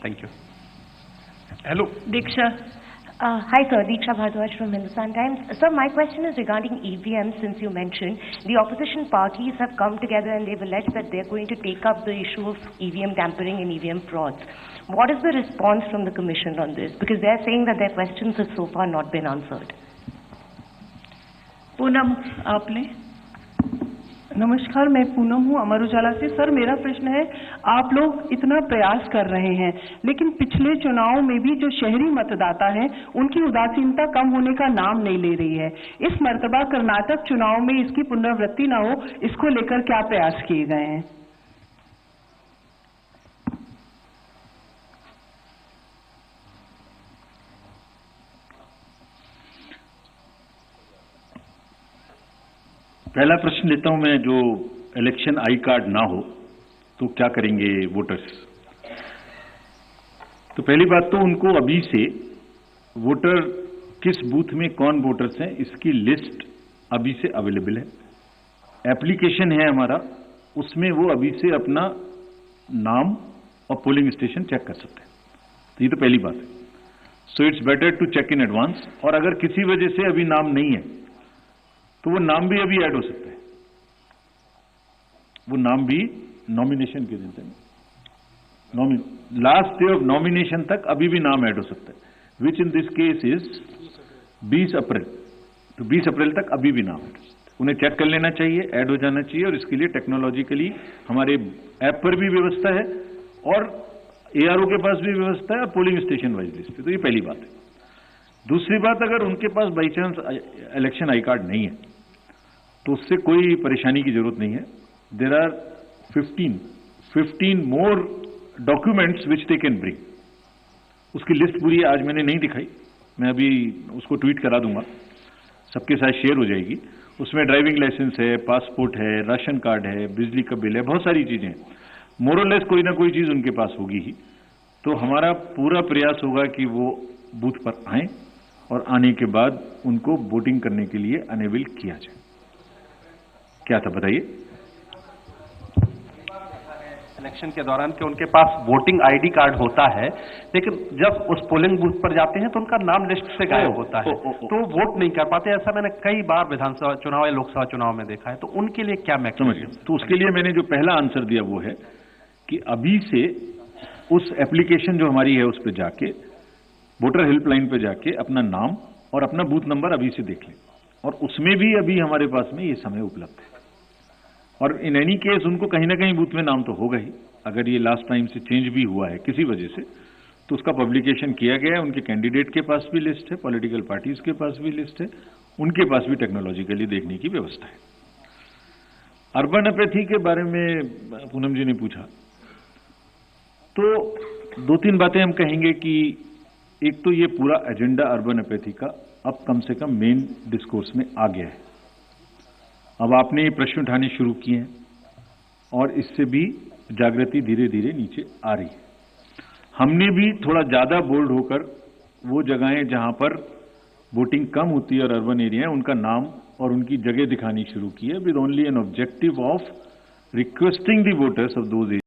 Thank you. Hello. Diksha. Hi sir, Diksha Bhardwaj from Hindustan Times. Sir, my question is regarding EVM. Since you mentioned the opposition parties have come together and they've alleged that they're going to take up the issue of EVM tampering and EVM frauds. What is the response from the Commission on this? Because they're saying that their questions have so far not been answered. Poonam, आपने? नमस्कार, मैं पूनम हूँ अमर उजाला से। Sir, मेरा प्रश्न है, आप लोग इतना प्रयास कर रहे हैं, लेकिन पिछले चुनाव में भी जो शहरी मतदाता हैं, उनकी उदासीनता कम होने का नाम नहीं ले रही है। इस मर्तबा कर्नाटक चुनाव में इसकी पुनरावृत्ति न हो, इसको लेकर क्या प्रयास किए गए हैं? पहला प्रश्न लेता हूं मैं, जो इलेक्शन आई कार्ड ना हो तो क्या करेंगे वोटर्स। तो पहली बात तो उनको अभी से वोटर किस बूथ में कौन वोटर्स हैं इसकी लिस्ट अभी से अवेलेबल है। एप्लीकेशन है हमारा, उसमें वो अभी से अपना नाम और पोलिंग स्टेशन चेक कर सकते हैं। तो ये तो पहली बात है। So it's better to check in advance. और अगर किसी वजह से अभी नाम नहीं है तो वो नाम भी अभी ऐड हो सकता है। वो नाम भी नॉमिनेशन के दिन तक, लास्ट डे ऑफ नॉमिनेशन तक अभी भी नाम ऐड हो सकता है, विच इन दिस केस इज 20 अप्रैल। तो 20 अप्रैल तक अभी भी नाम ऐड हो सकता है। उन्हें चेक कर लेना चाहिए, ऐड हो जाना चाहिए। और इसके लिए टेक्नोलॉजिकली हमारे ऐप पर भी व्यवस्था है और ARO के पास भी व्यवस्था है और पोलिंग स्टेशन वाइज लिस्ट पे। तो ये पहली बात है। दूसरी बात, अगर उनके पास by chance election I card नहीं है तो उससे कोई परेशानी की जरूरत नहीं है। There are 15 more documents which they can bring. उसकी लिस्ट पूरी आज मैंने नहीं दिखाई, मैं अभी उसको ट्वीट करा दूंगा, सबके साथ शेयर हो जाएगी। उसमें ड्राइविंग लाइसेंस है, पासपोर्ट है, राशन कार्ड है, बिजली का बिल है, बहुत सारी चीजें हैं। मोरलेस कोई ना कोई चीज उनके पास होगी ही। तो हमारा पूरा प्रयास होगा कि वो बूथ पर आए और आने के बाद उनको वोटिंग करने के लिए अनेबल किया जाए। क्या था बताइए? इलेक्शन के दौरान कि उनके पास वोटिंग आईडी कार्ड होता है, लेकिन जब उस पोलिंग बूथ पर जाते हैं तो उनका नाम लिस्ट से गायब होता है, तो वोट नहीं कर पाते। ऐसा मैंने कई बार विधानसभा चुनाव या लोकसभा चुनाव में देखा है। तो उनके लिए क्या मैकेनिज्म? तो उसके लिए मैंने जो पहला आंसर दिया वो है कि अभी से उस एप्लीकेशन जो हमारी है उस पर जाके, वोटर हेल्पलाइन पे जाके अपना नाम और अपना बूथ नंबर अभी से देख लें। और उसमें भी अभी हमारे पास में ये समय उपलब्ध है। और इन एनी केस उनको कहीं ना कहीं बूथ में नाम तो होगा ही। अगर ये लास्ट टाइम से चेंज भी हुआ है किसी वजह से तो उसका पब्लिकेशन किया गया है। उनके कैंडिडेट के पास भी लिस्ट है, पॉलिटिकल पार्टीज के पास भी लिस्ट है, उनके पास भी टेक्नोलॉजिकली देखने की व्यवस्था है। अर्बन अपैथी के बारे में पूनम जी ने पूछा, तो 2-3 बातें हम कहेंगे कि एक तो ये पूरा एजेंडा अर्बन अपैथी का अब कम से कम मेन डिस्कोर्स में आ गया है। अब आपने ये प्रश्न उठाने शुरू किए हैं और इससे भी जागृति धीरे धीरे नीचे आ रही है। हमने भी थोड़ा ज्यादा बोल्ड होकर वो जगहें जहां पर वोटिंग कम होती है और अर्बन एरिया है उनका नाम और उनकी जगह दिखानी शुरू की है, with only an objective of requesting the voters of those